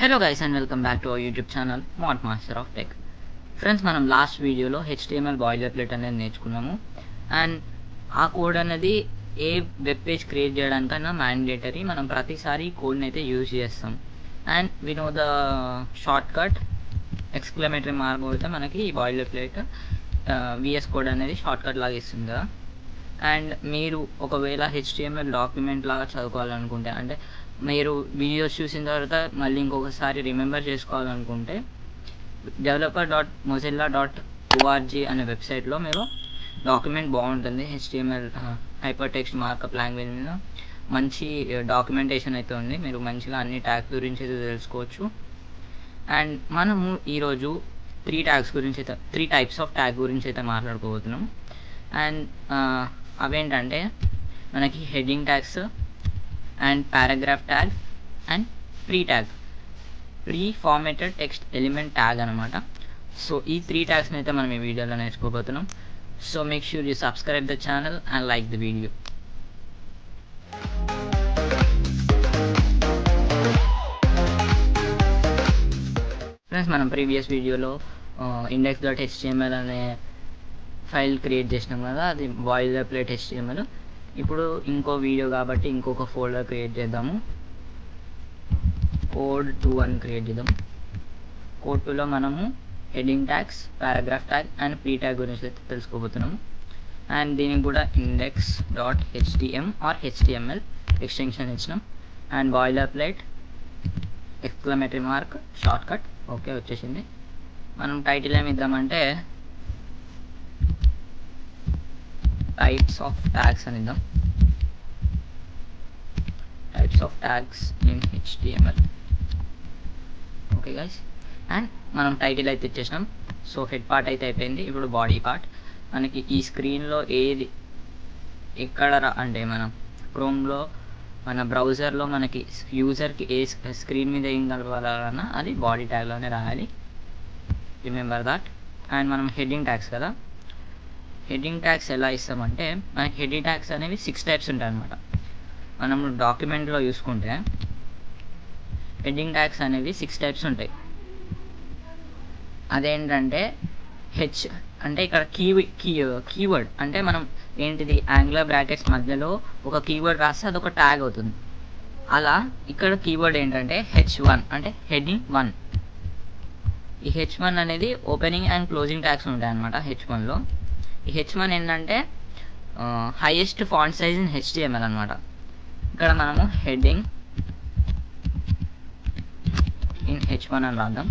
Hello guys and welcome back to our YouTube channel Mod Master of Tech. Friends, మనం last వీడియోలో HTML boilerplate అనేది నేర్చుకున్నాము. And ఆ code అనేది ఏ వెబ్ పేజ్ క్రియేట్ చేయడానికైనా మ్యాండేటరీ. మనం ప్రతిసారి కోడ్ని అయితే యూజ్ చేస్తాం. And we know the shortcut exclamatory mark అయితే మనకి ఈ బాయిలర్ ప్లేట్ విఎస్ కోడ్ అనేది షార్ట్ కట్ లాగా ఇస్తుంది కదా. అండ్ మీరు ఒకవేళ HTML డాక్యుమెంట్ లాగా చదువుకోవాలనుకుంటే, అంటే మీరు వీడియోస్ చూసిన తర్వాత మళ్ళీ ఇంకొకసారి రిమెంబర్ చేసుకోవాలనుకుంటే developer.mozilla.org అనే వెబ్సైట్లో మీరు డాక్యుమెంట్ బాగుంటుంది. HTML hyper text markup language మీద మంచి డాక్యుమెంటేషన్ అయితే ఉంది. మీరు మంచిగా అన్ని ట్యాగ్స్ గురించి అయితే తెలుసుకోవచ్చు. అండ్ మనము ఈరోజు త్రీ టైప్స్ ఆఫ్ ట్యాగ్ గురించి అయితే మాట్లాడుకోబోతున్నాం. అండ్ అవేంటంటే మనకి heading tags and paragraph tag and pre formatted text element tag అనమాట. సో ఈ త్రీ ట్యాగ్స్ని అయితే మనం ఈ వీడియోలో నేర్చుకోబోతున్నాం. So make sure you subscribe the channel and like the video. Friends, మనం ప్రీవియస్ వీడియోలో index.html అనే ఫైల్ క్రియేట్ చేసినాం కదా, అది బాయిలర్ ప్లేట్ HTML. ఇప్పుడు ఇంకో వీడియో కాబట్టి ఇంకొక ఫోల్డర్ క్రియేట్ చేద్దాము. కోడ్ 2 అని క్రియేట్ చేద్దాం. కోడ్ 2లో మనము heading tags, paragraph tag and pre tag గురించి అయితే తెలుసుకోబోతున్నాము. అండ్ దీనికి కూడా index.htm ఆర్ HTML ఎక్స్టెన్షన్ ఇచ్చినాం. And boiler plate exclamatory mark short cut okay వచ్చేసింది. మనం టైటిల్ ఏమి ఇద్దామంటే టైప్స్ ఆఫ్ ట్యాగ్స్ అని ఇద్దాం. Types of tags in HTML. Okay guys, and మనం టైటిల్ అయితే ఇచ్చేసినాం. సో హెడ్ పార్ట్ అయితే అయిపోయింది. ఇప్పుడు బాడీ పార్ట్. మనకి ఈ స్క్రీన్లో ఏది ఎక్కడ అంటే మనం క్రోమ్లో మన బ్రౌజర్లో మనకి యూజర్కి ఏ స్క్రీన్ మీద ఏం కలవాలన్నా అది బాడీ ట్యాగ్లోనే రాయాలి. Remember that. అండ్ మనం హెడ్డింగ్ ట్యాగ్స్ కదా, హెడ్డింగ్ ట్యాగ్స్ ఎలా ఇస్తామంటే మనకి హెడ్డింగ్ ట్యాగ్స్ అనేవి 6 టైప్స్ ఉంటాయి అన్నమాట. మనం డాక్యుమెంట్లో చూసుకుంటే హెడ్డింగ్ ట్యాగ్స్ అనేవి 6 టైప్స్ ఉంటాయి. అదేంటంటే హెచ్ అంటే ఇక్కడ కీవర్డ్ అంటే మనం ఏంటిది యాంగులర్ బ్రాకెట్స్ మధ్యలో ఒక కీవర్డ్ రాస్తే అదొక ట్యాగ్ అవుతుంది. అలా ఇక్కడ కీవర్డ్ ఏంటంటే H1 అంటే హెడ్డింగ్ 1. ఈ H1 అనేది ఓపెనింగ్ అండ్ క్లోజింగ్ ట్యాగ్స్ ఉంటాయి అన్నమాట H1లో. ఈ H1 ఏంటంటే highest font size in HTML అనమాట. ఇక్కడ మనము హెడ్డింగ్ ఇన్ H1 అని రాద్దాం.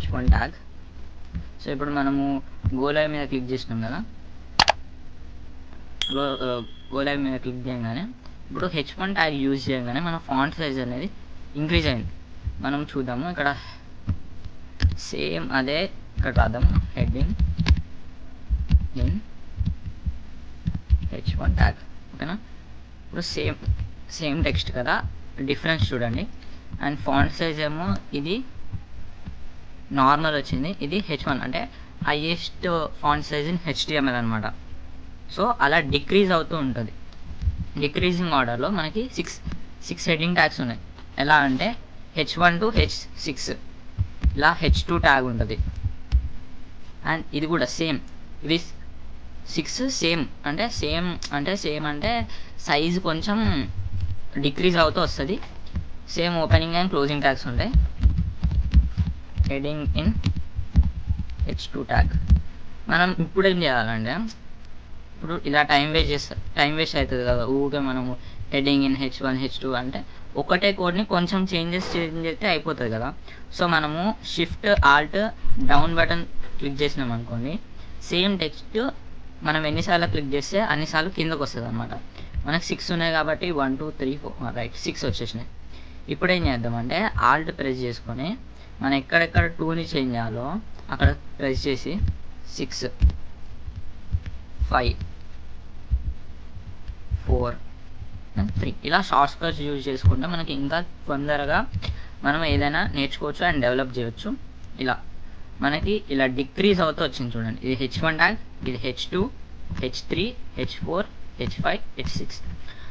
H1 tag. సో ఇప్పుడు మనము గోలైవ్ మీద క్లిక్ చేసినాం కదా, గోలైవ్ మీద క్లిక్ చేయగానే ఇప్పుడు H1 ట్యాగ్ యూజ్ చేయగానే మన ఫాంట్ సైజ్ అనేది ఇంక్రీజ్ అయింది. మనం చూద్దాము. ఇక్కడ సేమ్ అదే ఇక్కడ రాద్దాం హెడ్డింగ్ ఇన్ H1 ట్యాగ్. ఓకేనా, ఇప్పుడు సేమ్ టెక్స్ట్ కదా, డిఫరెన్స్ చూడండి. అండ్ ఫాంట్ సైజ్ ఏమో ఇది నార్మల్ వచ్చింది, ఇది H1 అంటే highest font size in HTML అనమాట. సో అలా డిక్రీజ్ అవుతూ ఉంటుంది. డిక్రీజింగ్ ఆర్డర్లో మనకి సిక్స్ హెడ్డింగ్ ట్యాగ్స్ ఉన్నాయి. ఎలా అంటే H1 to H6 ఇలా H2 ట్యాగ్ ఉంటుంది. అండ్ ఇది కూడా సేమ్, ఇది 6 సేమ్ అంటే సైజ్ కొంచెం డిక్రీజ్ అవుతూ వస్తుంది. Same opening and closing tags ఉంటాయి. Heading in H2 tag. మనం ఇప్పుడు ఏం చేయాలంటే, ఇప్పుడు ఇలా టైం వేస్ట్ అవుతుంది కదా ఊరికే మనము హెడ్డింగ్ ఇన్ H1 H2 అంటే ఒకటే కోడ్ని కొంచెం చేంజ్ చేస్తే అయిపోతుంది కదా. సో మనము shift Alt down button click చేసినాం అనుకోండి, సేమ్ టెక్స్ట్ మనం ఎన్నిసార్లు క్లిక్ చేస్తే అన్నిసార్లు కిందకు వస్తుంది అనమాట. మనకు 6 ఉన్నాయి కాబట్టి 1 2 3 4 రైట్ 6 వచ్చేసినాయి. ఇప్పుడు ఏం చేద్దామంటే ఆల్ట్ ప్రెస్ చేసుకొని మనం ఎక్కడెక్కడ 2ని చేంజ్ చేయాలో అక్కడ ప్రెస్ చేసి 6 5 4 and 3 ఇలా షార్ట్ కట్స్ యూజ్ చేసుకుంటే మనకి ఇంకా తొందరగా మనం ఏదైనా నేర్చుకోవచ్చు అండ్ డెవలప్ చేయవచ్చు. ఇలా మనకి ఇలా డిక్రీజ్ అవుతూ వచ్చింది చూడండి. ఇది H1 ట్యాగ్, ఇది H2, H3, H4, H5, H6.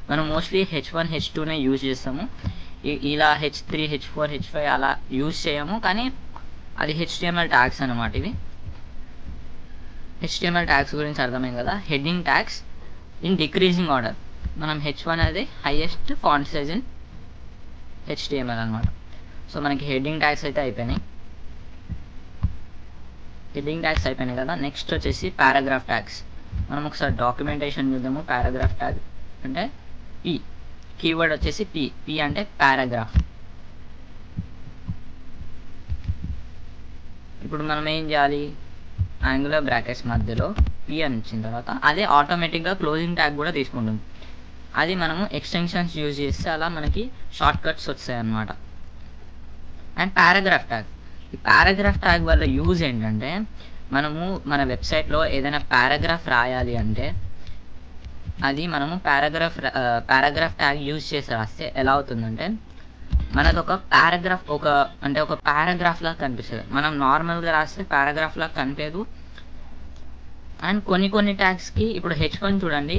మనం మోస్ట్లీ H1 H2నే యూజ్ చేస్తాము. ఇలా H3 H4 H5 అలా యూజ్ చేయము, కానీ అది HTML ట్యాగ్స్ అనమాట. ఇవి HTML ట్యాగ్స్ గురించి అర్థమైంది కదా. Heading tags in decreasing order. మనం H1 అనేది highest font size in HTML అనమాట. సో మనకి హెడ్డింగ్ ట్యాగ్స్ అయితే అయిపోయినాయి. హెడ్డింగ్ ట్యాగ్స్ అయిపోయినాయి కదా. నెక్స్ట్ వచ్చేసి పారాగ్రాఫ్ ట్యాగ్స్. మనం ఒకసారి డాక్యుమెంటేషన్ చూద్దాము. పారాగ్రాఫ్ ట్యాగ్ అంటే పి, కీవర్డ్ వచ్చేసి పి అంటే పారాగ్రాఫ్. ఇప్పుడు మనం ఏం చేయాలి, యాంగులర్ బ్రాకెట్స్ మధ్యలో పి అని ఇచ్చిన తర్వాత అదే ఆటోమేటిక్గా క్లోజింగ్ ట్యాగ్ కూడా తీసుకుంటుంది. అది మనము ఎక్స్టెన్షన్స్ యూజ్ చేస్తే అలా మనకి షార్ట్ కట్స్ వస్తాయి అన్నమాట. అండ్ పారాగ్రాఫ్ ట్యాగ్, ఈ పారాగ్రాఫ్ ట్యాగ్ వల్ల యూజ్ ఏంటంటే, మనము మన వెబ్సైట్లో ఏదైనా పారాగ్రాఫ్ రాయాలి అంటే అది మనము పారాగ్రాఫ్ ట్యాగ్ యూజ్ చేసి రాస్తే ఎలా అవుతుందంటే, మనకు ఒక పారాగ్రాఫ్ లాగా కనిపిస్తుంది. మనం నార్మల్గా రాస్తే పారాగ్రాఫ్ లాగా కనిపించదు. అండ్ కొన్ని ట్యాగ్స్కి ఇప్పుడు H1 చూడండి,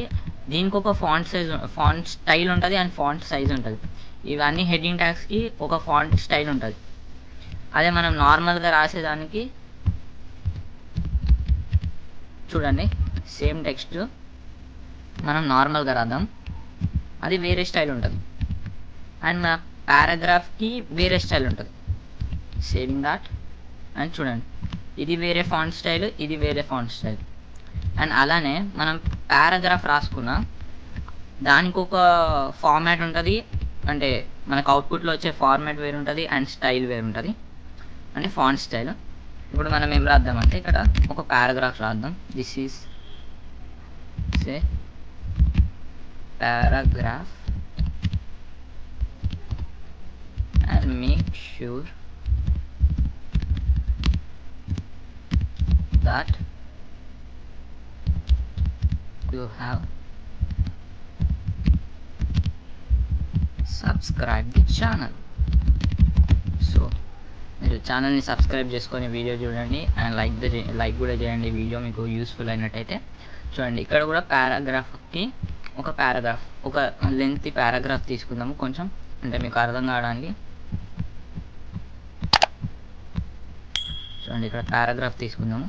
దీనికి ఒక ఫాంట్ స్టైల్ ఉంటుంది అండ్ ఫాంట్ సైజ్ ఉంటుంది. ఇవన్నీ హెడ్డింగ్ ట్యాగ్స్కి ఒక ఫాంట్ స్టైల్ ఉంటుంది. అదే మనం నార్మల్గా రాసేదానికి చూడండి, సేమ్ టెక్స్ట్ మనం నార్మల్గా రాద్దాం, అది వేరే స్టైల్ ఉంటుంది. అండ్ మన పారాగ్రాఫ్కి వేరే స్టైల్ ఉంటుంది. Saving that. అండ్ చూడండి, ఇది వేరే ఫాంట్ స్టైల్, ఇది వేరే ఫాంట్ స్టైల్. అండ్ అలానే మనం పారాగ్రాఫ్ రాసుకున్న దానికి ఒక ఫార్మాట్ ఉంటుంది, అంటే మనకు అవుట్పుట్లో వచ్చే ఫార్మాట్ వేరు ఉంటుంది అండ్ స్టైల్ వేరు ఉంటుంది, అంటే ఫాంట్ స్టైల్. ఇప్పుడు మనం ఏం రాద్దామంటే ఇక్కడ ఒక పారాగ్రాఫ్ రాద్దాం. This is say paragraph and make sure that you have subscribed the channel. So మీరు ఛానల్ని సబ్స్క్రైబ్ చేసుకొని వీడియో చూడండి అండ్ లైక్ కూడా చేయండి వీడియో మీకు యూస్ఫుల్ అయినట్టయితే. చూడండి, ఇక్కడ కూడా పారాగ్రాఫ్కి ఒక లెంత్ పారాగ్రాఫ్ తీసుకుందాము, కొంచెం అంటే మీకు అర్థం కావడానికి. చూడండి, ఇక్కడ పారాగ్రాఫ్ తీసుకుందాము.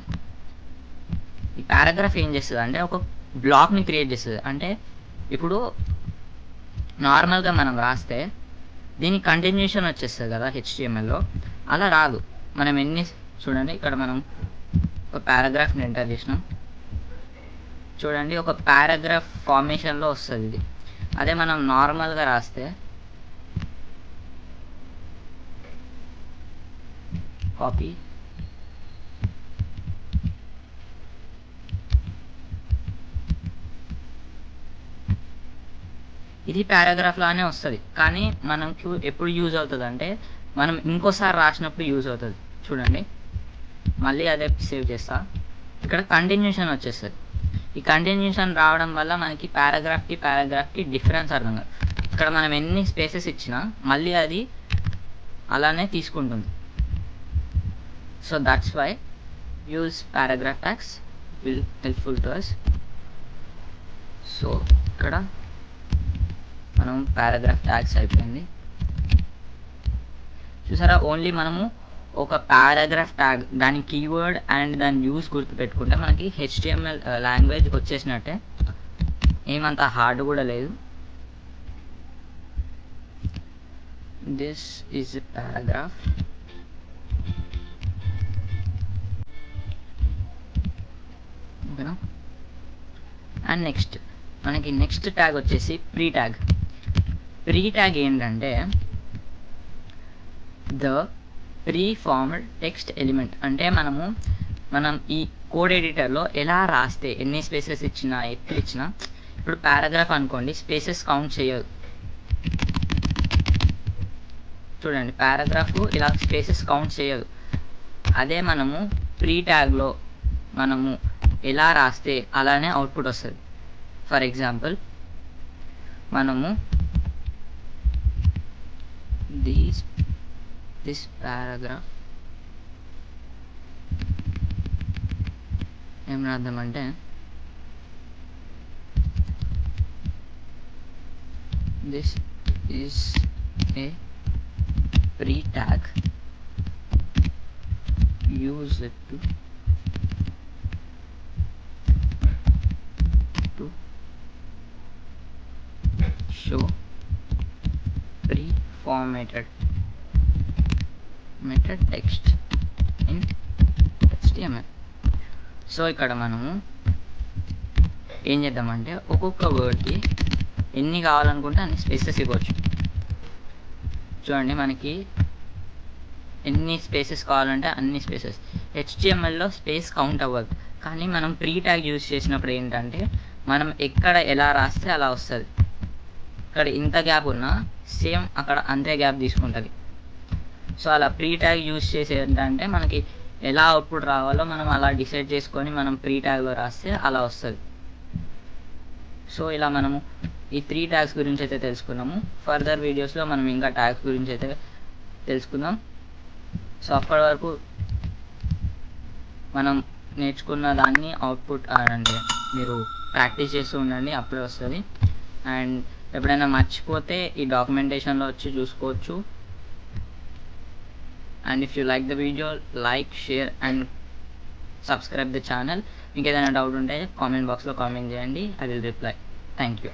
ఈ పారాగ్రాఫ్ ఏం చేస్తుంది అంటే ఒక బ్లాక్ని క్రియేట్ చేస్తుంది. అంటే ఇప్పుడు నార్మల్గా మనం రాస్తే దీని కంటిన్యూషన్ వచ్చేస్తుంది కదా HTMLలో, అలా రాదు. మనం చూడండి, ఇక్కడ మనం ఒక పారాగ్రాఫ్ని ఎంటర్ చేసినాం. చూడండి, ఒక పారాగ్రాఫ్ ఫార్మేషన్లో వస్తుంది ఇది. అదే మనం నార్మల్గా రాస్తే కాపీ, ఇది పారాగ్రాఫ్ లానే వస్తుంది, కానీ మనకు ఎప్పుడు యూజ్ అవుతుంది అంటే మనం ఇంకోసారి రాసినప్పుడు యూజ్ అవుతుంది. చూడండి, మళ్ళీ అదే సేవ్ చేస్తా. ఇక్కడ కంటిన్యూషన్ వచ్చేస్తుంది. ఈ కంటిన్యూషన్ రావడం వల్ల మనకి పారాగ్రాఫ్కి డిఫరెన్స్ అర్థం కాదు. ఇక్కడ మనం ఎన్ని స్పేసెస్ ఇచ్చినా మళ్ళీ అది అలానే తీసుకుంటుంది. So that's why use paragraph tags will helpful to us. So ఇక్కడ మనం పారాగ్రాఫ్ ట్యాగ్స్ అయిపోయింది. చూసారా, ఓన్లీ మనము ఒక పారాగ్రాఫ్ ట్యాగ్, దాని కీవర్డ్ అండ్ దాని యూజ్ గుర్తుపెట్టుకుంటే మనకి HTML లాంగ్వేజ్ వచ్చేసినట్టే. ఏమంత హార్డ్ కూడా లేదు. This is paragraph. ఓకేనా. అండ్ నెక్స్ట్ ట్యాగ్ వచ్చేసి ప్రీ ట్యాగ్ ఏంటంటే ద ప్రీఫార్మ్డ్ టెక్స్ట్ ఎలిమెంట్. అంటే మనం ఈ కోడ్ ఎడిటర్లో ఎలా రాస్తే ఎన్ని స్పేసెస్ ఇచ్చినా ఎట్లు ఇచ్చినా, ఇప్పుడు పారాగ్రాఫ్ అనుకోండి, స్పేసెస్ కౌంట్ చేయదు. చూడండి, పారాగ్రాఫ్ ఇలా స్పేసెస్ కౌంట్ చేయదు. అదే మనము ప్రీ ట్యాగ్లో మనము ఎలా రాస్తే అలానే అవుట్పుట్ వస్తుంది. ఫర్ ఎగ్జాంపుల్, మనము this paragraph ఏం రాద్దామంటే this is a pre-tag, use it to show pre-formatted text in HTML. So ఇక్కడ మనము ఏం చేద్దామంటే ఒక్కొక్క వర్డ్కి ఎన్ని కావాలనుకుంటే అన్ని స్పేసెస్ ఇవ్వచ్చు. చూడండి, మనకి ఎన్ని స్పేసెస్ కావాలంటే అన్ని స్పేసెస్. హెచ్టిఎంఎల్లో స్పేస్ కౌంట్ అవ్వదు, కానీ మనం ప్రీ ట్యాగ్ యూజ్ చేసినప్పుడు ఏంటంటే మనం ఎక్కడ ఎలా రాస్తే అలా వస్తుంది. ఇక్కడ ఇంత గ్యాప్ ఉన్నా సేమ్ అక్కడ అంతే గ్యాప్ తీసుకుంటుంది. సో అలా ప్రీ ట్యాగ్ యూజ్ చేసి ఏంటంటే మనకి ఎలా అవుట్పుట్ రావాలో మనం అలా డిసైడ్ చేసుకొని మనం ప్రీ ట్యాగ్లో రాస్తే అలా వస్తుంది. సో ఇలా మనము ఈ 3 ట్యాగ్స్ గురించి అయితే తెలుసుకున్నాము. ఫర్దర్ వీడియోస్లో మనం ఇంకా ట్యాగ్స్ గురించి అయితే తెలుసుకుందాం. సో అప్పటి వరకు మనం నేర్చుకున్న దాన్ని అవుట్పుట్ అంటే మీరు ప్రాక్టీస్ చేస్తూ ఉండండి, అప్పుడే వస్తుంది. అండ్ ఎప్పుడైనా మర్చిపోతే ఈ డాక్యుమెంటేషన్లో వచ్చి చూసుకోవచ్చు. And if you like the video, like, share and subscribe the channel. మీకు ఏదైనా డౌట్ ఉంటే కామెంట్ బాక్స్లో కామెంట్ చేయండి, I will reply. Thank you.